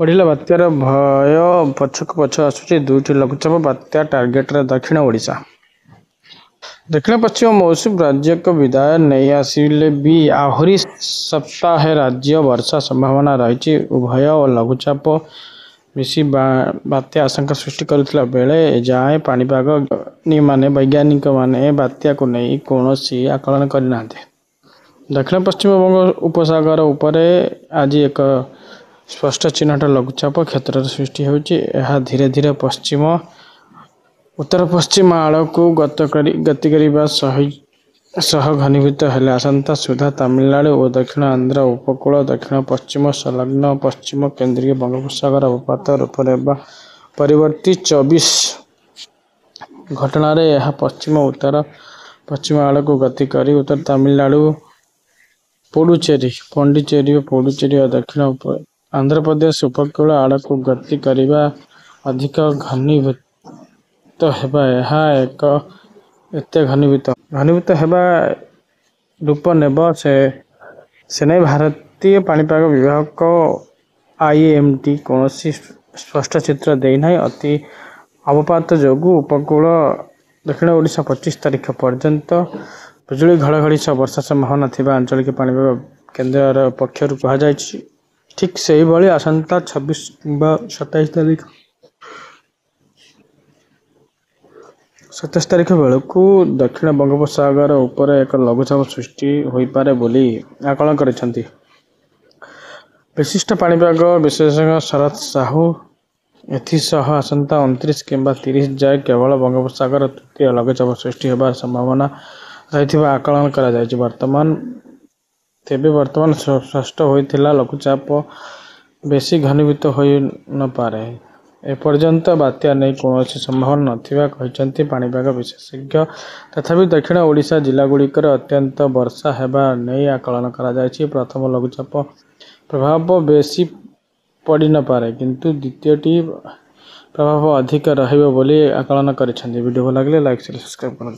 बढ़िला बात्यार भय पछक पछ आसुची दुईटी लघुचाप बात्या टार्गेट दक्षिण ओडिशा। दक्षिण पश्चिम मौसुमी राज्य को विदाय नहीं आसिले भी आहरी सप्ताह राज्य वर्षा संभावना रही। उभय और लघुचाप मिसी बात्या आशंका सृष्टि करुला बेले जाए पाणीपाग माने वैज्ञानिक माने बात्या को नहीं कौन आकलन करना। दक्षिण पश्चिम बंग उपसागर उपरे आज एक स्पष्ट चिन्हट लघुचाप क्षेत्र सृष्टि होती। धीरे धीरे पश्चिम उत्तर पश्चिम आड़ को गति करने सह घनीभूत हेले आसंता सुधा तमिलनाडु और दक्षिण आंध्र उपकूल दक्षिण पश्चिम संलग्न पश्चिम केंद्रीय बंगोपसागर अवपात रूप परवर्ती 24 घटन पश्चिम उत्तर पश्चिम आड़ को गति कर उत्तर तमिलनाडु पुडुचेरी और दक्षिण आंध्र प्रदेश उपकूल आड़ को गति करने अधिक घनीभूत एक घनीभूत होगा रूप नेब से नहीं भारतीय पाणीपाग विभाग को IMD कौन स्पष्ट चित्र देना। अति अवपात जो उपकूल दक्षिण ओडिशा 25 तारीख पर्यंत बिजुली घड़घड़ी सह वर्षा संभावना थिबा आंचलिक पाणीपाग केन्द्र पक्षर कहुई। ठीक से भाई आसंता 26 किंबा 27 तारीख 27 तारीख बेलू दक्षिण बंगोपसागर उपर एक लघुचाप सृष्टि हो पारे बोली आकलन करिसेंती। विशिष्ट पाणीपाग विशेषज्ञ शरद साहू एथिसह आसंता 29 किंबा 30 जाए केवल बंगोपसागर तृतीय लघुचाप सृष्टि होबार संभावना रही आकलन करा जायछि। वर्तमान स्पष्ट होइथिला लघुचाप बेसी घनीभूत हो न पारे। एपर्यंत बात्या नहीं कौन संभावना नथिबा कहिसेंती पाणीपाग विशेषज्ञ। तथापि दक्षिण ओडिशा जिलागुड़िकर अत्यंत वर्षा हेबा नहीं आकलन करा जायछि। प्रथम लघुचाप प्रभाव बेसी पड़ी न पारे किंतु द्वितीयटी प्रभाव अधिक रहिबो बोली आकलन करिसेंती। वीडियो भल लगे लाइक शेयर सब्सक्राइब करें।